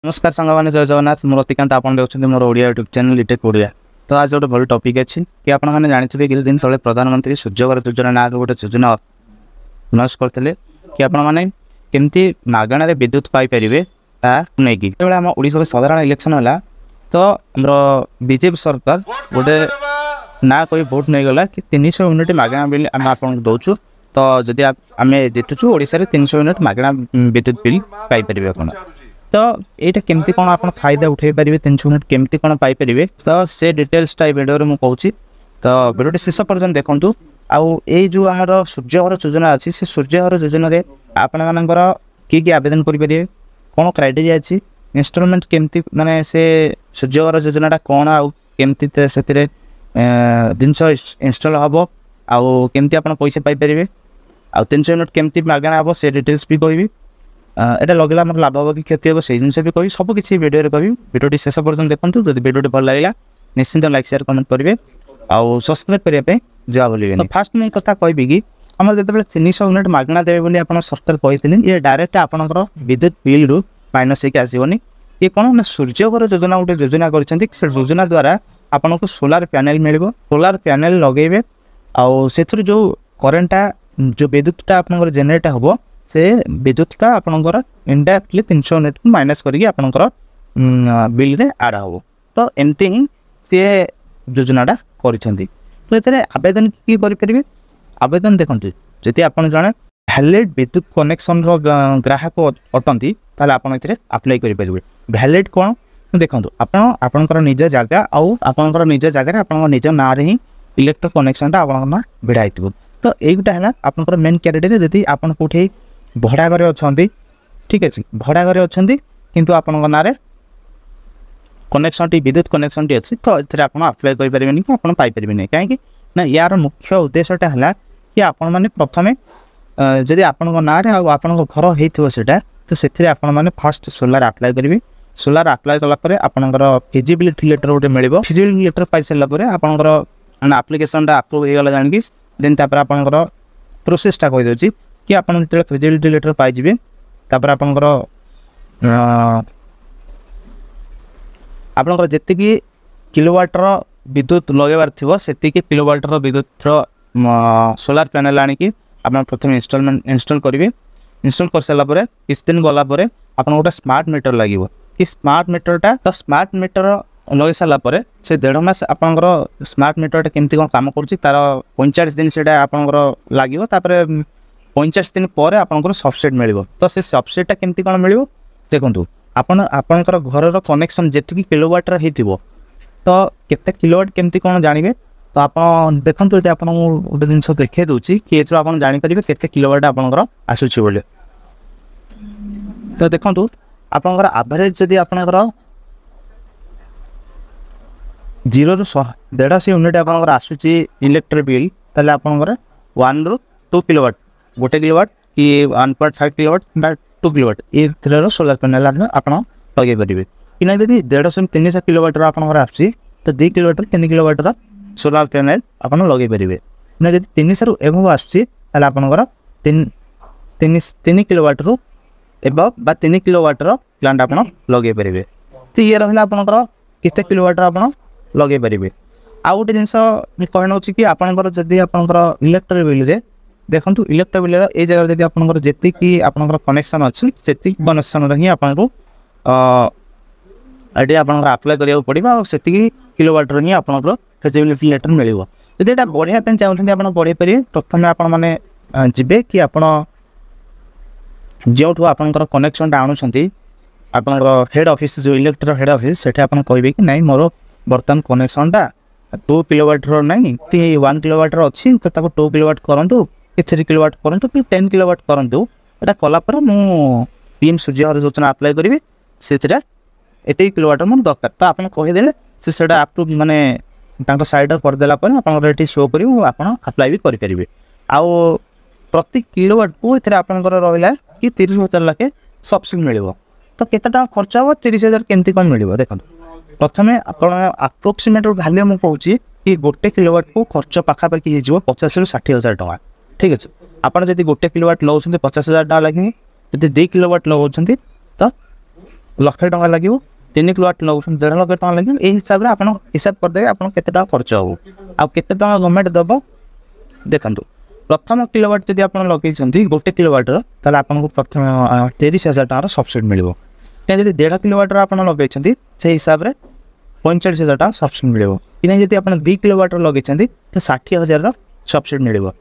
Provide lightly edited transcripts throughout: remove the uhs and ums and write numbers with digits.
नमस्कार सांग मैंने जय जगन्नाथ मोर रतिकांत आप देखते मोर ओडिया यूट्यूब चैनल इटेक ओडिया। तो आज गोटे भल टॉपिक अच्छी कि आपने जानते किसी दिन तले प्रधानमंत्री सूर्यघर योजना ना गोटे योजना लॉन्च करते कि आपने केमती मागणार विद्युत पाइपर नहीं आम ओडिशा साधारण इलेक्शन है तो बीजेपी सरकार गोटे ना कोई भोट नहीं गला कि 300 यूनिट मागणा बिल आम आप दौचु। तो जदि आम जितुचु ओडिशा 300 यूनिट मागणा विद्युत बिल पाइपर आप तो यहाँ केमती कौन आप फायदा उठे पारे 300 यूनिट केमती कौन पाइपर तो से डिटेल्सटा भिडियो में कहूँ। तो भिडियो शेष पर्यटन देखूँ आउ जो आम सूर्यघर योजना अच्छी से सूर्यघर योजन आपण मानकर किए आवेदन करेंगे कौन क्राइटेरिया अच्छी इनस्टॉलमेंट केमती माने से सूर्यघर योजना कौन आमती से जिनस इनस्टॉल हम आउ केमती आप पैसा पाइपर आ 300 यूनिट केमती मागणा हम से डिटेल्स भी कहबी एटा लगेगा मतलब लाभ हम कि क्षति हम से जिन भी कही सब किसी भिडियो कही भिडियो शेष पर्यटन देखूँ। जब भिडियो भल लगे निश्चिंत लाइक शेयर कमेंट करेंगे आउ सब्सक्राइब करने जा बोलेंगे। फास्ट मुझे कथा कहबी कि आम जो 300 यूनिट मागणा देवे आप सरकार कहते ये डायरेक्ट आपंकर विद्युत बिल रु माइनस होकर आसबनी। ये कौन ना सूर्यघर योजना गोटे योजना कर योजना द्वारा आपन को सोलार पैनल मिल सोलार पैनल लगे आउ से जो करेन्टा जो विद्युतटा आप जेनेरेट हम से विद्युतटा आपंकर इनडायरेक्टली 300 यूनिट माइनस करके आपंकर बिल रे आड हम। तो एमती ही सी योजनाटा कर तो ये आवेदन किए करेंगे आवेदन देखो जदि आप जड़े भैलिड विद्युत कनेक्शन ग्राहक अटंती ताले आप अप्लाई करेंगे। भैलिड कौन देखो आपंकर निज जगह आउ आपंकर निज जगह आप निज ना ही इलेक्ट्रिक कनेक्शन आप भिड़ा हो। तो यहीटा है आपंकर मेन क्राइटेरिया जदि आप कौटे भड़ा घरे अच्छा ठीक अच्छे भड़ा घरे अच्छा किंतु आपण ना कनेक्शन विद्युत कनेक्शन अच्छी तो ये आप अप्लाई करेंगे कि आप पाइपर नहीं कहीं ना यार मुख्य उद्देश्यटा है कि आपण मैंने प्रथम जदि आपण ना आप घर होता तो से आपने फास्ट सोलार अप्लाई करेंगे। सोलार अप्लाई कलापर आपंकर फिजिबिलिटी लेटर गोटे मिल फिजिबिलिटी लेटर पाई सारापर आपंकर आप्लिकेशनटा अप्रूव हो गला जानिक देन तापर आपंकर प्रोसेसटा कहीदे कि आप फिजिबिलिटी लेटर पाइबे तापर आपंकर आपंकर जी किलोवाटर विद्युत लगेबार थी से किलोवाटर विद्युत सोलार पैनल आनिकी आप प्रथम इंस्टॉल करेंगे। इंस्टॉल कर सारापर किस दिन गलापर आप गोटे स्मार्ट मीटर लगे कि स्मार्ट मीटरटा तो स्मार्ट मीटर लगे सारापर से 1.5 मास आपंकर स्मार्ट मीटरटा केमती कौन काम कर तार 45 दिन से आपंकर लगे 45 दिन पर आपंकर सबसेट मिल तो से सबसेटा केमती कौन मिल देखो आपंकर घर कनेक्शन जी किलोवाटर हो तो केते किलोवाट केमती कौन जानवे तो आप देखो ये आप गोटे जिन देखे दूसरी कि ये आप जापर के किलोवाट आपंकर आसूची बोले। तो देखो आपंकर एवरेज जदि आपंकर 0 ରୁ 150 यूनिट आपंकर आसूची इलेक्ट्रिक बिल ताले आपंकर 1 ରୁ 2 किलोवाट गोटे किलोवाट कि 1.5 किलोवाट बा 2 किलोवाट ये सोलार पैनल आप लगे पारे कि ना यदि 150 से 300 किलोवाटर आपंकर आसूची तो 2 किलोवाटर 3 किलोवाटर सोलार पैनल आप लगे पारे ना जब 300 ରୁ एबव आसूची ताले आपंकर 3 किलोवाटर एबव बा 3 किलोवाटर प्लांट आप लगे पारे। तो ये रहा आपंकर केते किलोवाटर आप लगे पारे। आउ गोटे जिन कहना कि आपंकर जदि आपंकर इलेक्ट्रिक बिल रे देखो इलेक्ट्रिक बिल ये जगह जब आपंकर जी आपंकर कनेक्शन अच्छी से कनेक्शन ही आपको ये आपंकर अप्लाई करा पड़ा से किलोवाटर ही आपंकर फिजिबिलिटी लेटर मिल जब यहाँ बढ़िया चाहते आप बढ़े पारे प्रथम आप जी कि आप जो आपंकर कनेक्शन आणुंट आपंकर हेड ऑफिस जो इलेक्ट्रिक हेड ऑफिस से कहे कि नहीं मोर बर्तमान कनेक्शनटा 2 किलोवाटर नहीं 1 किलोवाटर अच्छी तो 2 किलोवाट करूँ कि 3 किलोवाट करूँ कि 10 किलोवाट करूँ यहाँ कलापर मु पीएम सूर्यघर योजना अप्लाई करी से एत किलोवाटर मोर दरकार तो आप कहीदे से अप्रूव माने साइड करदेला आप शो कर अप्लाई भी करेंगे। आउ प्रति किलोवाट को ये आपंकर रहा कि 30,000 लाखे सब्सिडी मिल तो केते खर्च हम 30,000 केमती कौन मिल देखो प्रथम आप अप्रोक्सीमेट भैल्यू मुझे कहूँ कि गोटे किलोवाट को खर्च पाखापाखि हो 50,000 ରୁ 60,000 टଙ୍କା ठीक अच्छे। आपड़ जब गोटे किलोवाट लगाऊँ 50,000 टଙ୍କା लगे जब 2 किलोवाट लगाऊँ तो लक्षे टଙ୍କା लगे 3 किलोवाट लगुन 1.5 लाख टଙ୍କା लगे यही हिसाब से आप हिसाब करदे आप केते टଙ୍କା खर्च हो आ केते टଙ୍କା गवर्नमेंट दबो देखंतु प्रथम किलोवाट जदि आप लगे गोटे किलोवाटर ताले आपको प्रथम 30,000 टଙ୍କା सब्सिडी मिलिबो जदि 1.5 किलोवाटर आप लगे से हिसाब से 45,000 टଙ୍କା सब्सिडी मिलिबो कि जदि आप 2 किलोवाटर लगे तो 60,000 सब्सिडी मिलिबो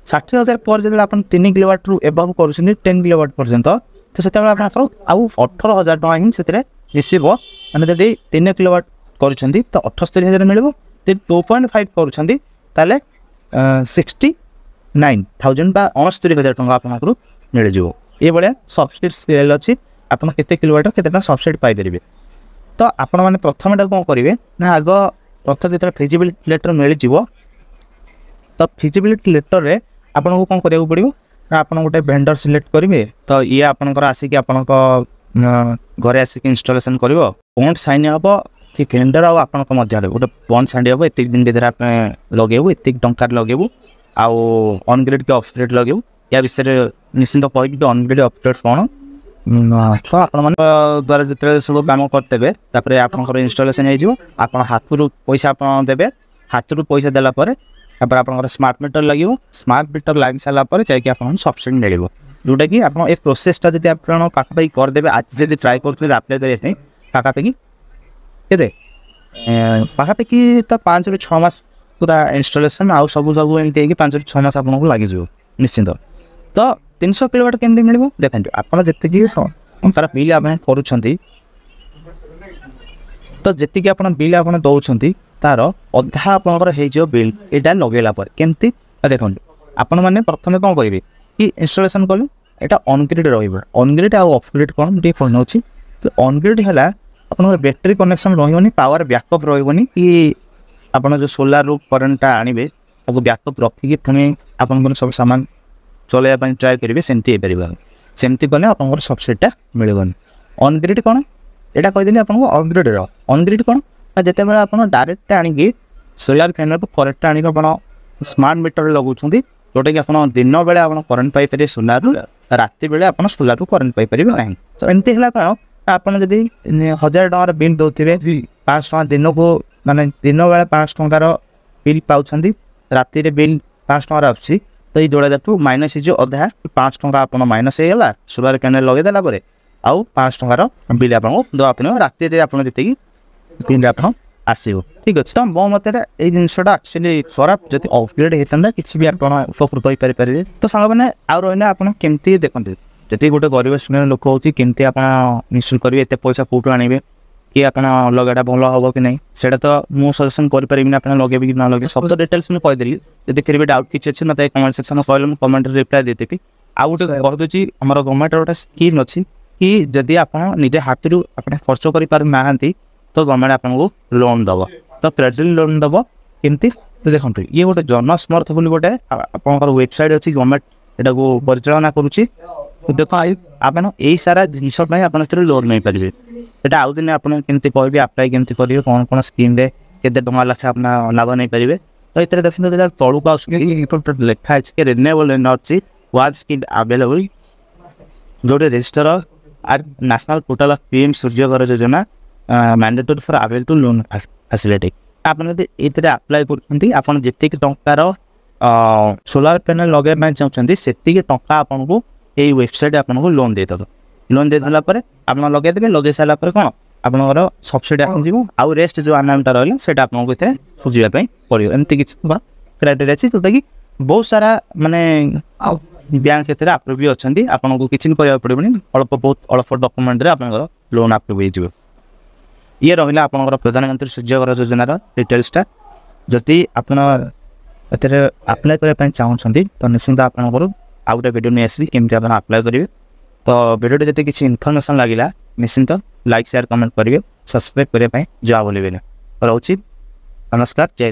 60,000 पर जब आप 3 किलोवाट रु एबव कर 10 किलोवाट पर्यंत तो से आप 18,000 टଙ୍କା ही से रिसीव मैंने जब 3 किलोवाट कर तो 78,000 मिल 2.5 कर 69,000 बा 69,000 टଙ୍କା आपको मिल जाव ये भाया सब्सिडी स्केल अच्छी आप केते किलोवाट केते सब्सिडी पाइपर तो आपण मैंने प्रथम कौन करेंगे ना आग प्रथम जो फिजिबिलिटी लेटर मिल तो फिजिबिलिटी लेटर रे आपन को कौन करिया पड़ो आप गोटे वेंडर सिलेक्ट करेंगे तो ये आपंकर आसिक आप घरे आसिक इंस्टॉलेशन कर बॉन्ड साइन हम कि वेंडर आप गोटे बॉन्ड साइन हम एत दिन भर आप लगेबू एत टंकार लगेबू आउ ऑनग्रिड के ऑफग्रिड लगेबू या विषय निश्चिंत कह ऑनग्रिड ऑफग्रिड कौन तो आपण द्वारा जो सब कम करते आप इंस्टॉलेशन हो हाथ रू पैसा आप देवे हाथ रू पैसा देलापर आप स्मार्ट मीटर लगे स्मार्ट मीटर लग सारापर जाकि आप सब्सिडी मिल जोटा कि आप प्रोसेसटा जब आप पाखापाखि करदे आज जब ट्राए कर आप्लाय करने पाखापाखि के पाखापाखि तो 5 ରୁ 6 मास पूरा इंस्टॉलेशन आउ सब सब एमती 5 ରୁ 6 मास आपको लगे निश्चिंत तो 300 किलोवाट केमती मिल देखते आप जी तार बिल आप करुँच तो जी आप बिल आप दौरान तार अधा आपंकर हो बिल यहाँ लगेला केमती देखो आपण मैंने प्रथम कौन करेंगे कि इंस्टॉलेशन कले यहाँ ऑनग्रिड रनग्रिड आउ ऑफग्रिड कौन टे फोन अच्छी तो ऑनग्रिड है आप बैटेरी कनेक्शन रही पावर बैकअप रही कि आप जो सोलार रू करेन्टा आणवे बैकअप रखिकी पुणी आप सब सामान चलैया ट्राए करेंगे सेमती सेमती कले आप सब्सिडीटा मिलबनी ऑनग्रिड कौन यहाँ कहीदेली आपको ऑनग्रिड कौन जिते बड़े आप डायरेक्ट आणिकी सोलार पैनल को करेक्ट आनिक आप स्मार्ट मीटर लगाऊँ जोटा कि आप दिन बेले आप करेन्ट पाइपर सोलार राति बेले आप सोलार रू करेन्ट पाइपर ना तो एमती है कौन आपड़ जब 1,000 टकार बिल दौरे 500 टका दिन को मानने दिन बेले 500 टकार बिल पाँच राति बिल 500 टकार आसी तो ये जोड़ा जातु माइनस जो अधा 5 टका आप माइनस होगा सोलार पैनल लगेदेला आउ 5 टकार बिल आपको देवा राति आप जी बिल आप आसो ठीक अच्छे तो मो मत ये जिनसा एक्चुअली खराब जब अपग्रेड होता किसी भी आप उपकृत हो पारे तो सांग मैंने आउ रहा आप केमती देखते जब गोटे गरीब श्रेणी लोक होमती आप निश्चित करेंगे एत पैसा कौटू आने कि आप लगाटा भल हम कि नहीं से तो मुझे सजेसन करें आप लगे कि ना लगे सब तो डिटेल्स मुझे कहीदेली जब फिर भी डाउट किसी अच्छे मतलब कमेंट सेक्शन में कहले मुझे कमेंट रिप्लाई देदेवी आउ गोटे कहूँ आम गवर्नमेंट गोटे स्कीम अच्छी कि जदि आप निजे हाथ रू आप खर्च कर तो गवर्नमेंट आपको लोन दब तो क्रेडिट लोन दब केमती तो देखो ये गोटे जनसमर्थ बोली गोटे आप वेबसाइट अच्छी गवर्नमेंट यहाँ को परिचालना करुच्ची देख आप यही सारा जिनपाई आप लोन नहीं पारे यहाँ आउ दिन आपमती कहे आप्लाय केमती करेंगे कौन कौन स्कीम के लक्ष्य आप लाभ नहीं पारे तो ये देखते तौक आ लिखा है renewable energy was scheme available जोटे register at national portal of PM Suryaghar योजना mandatory for avail to loan facility आपड़ अप्लाई करती टंकार सोलार पैनल लगे चाहते से आपको ये वेबसाइट आपको लोन दे लोन दे देलापर आप लगेदेवे लगे सारापर कौन आपंकर सब्सिडी आसो आउ रेस्ट जो अमाउंट रहा है आपको इतने खोजापी पड़ो एमती किसी क्राइटेरिया अच्छी जोटा कि बहुत सारा माने बैंक क्षेत्र में अप्रूव भी अच्छा आपको किसी कहना पड़ोनी अल्प बहुत अल्प डॉक्यूमेंट आप लोन अप्रूव हो ये रहा आपंकर प्रधानमंत्री सूर्यघर योजनार डिटेल्सटा जदि अप्लाई करने चाहते तो निश्चिंत आपंकर आउ गोटे वीडियो नहीं आसबि केमती आप अप्लाई करेंगे तो वीडियो जब किसी इनफर्मेशन लगे निश्चिंत लाइक शेयर कमेंट करेंगे सब्सक्राइब करने जो बोलेंगे रोचे नमस्कार जय।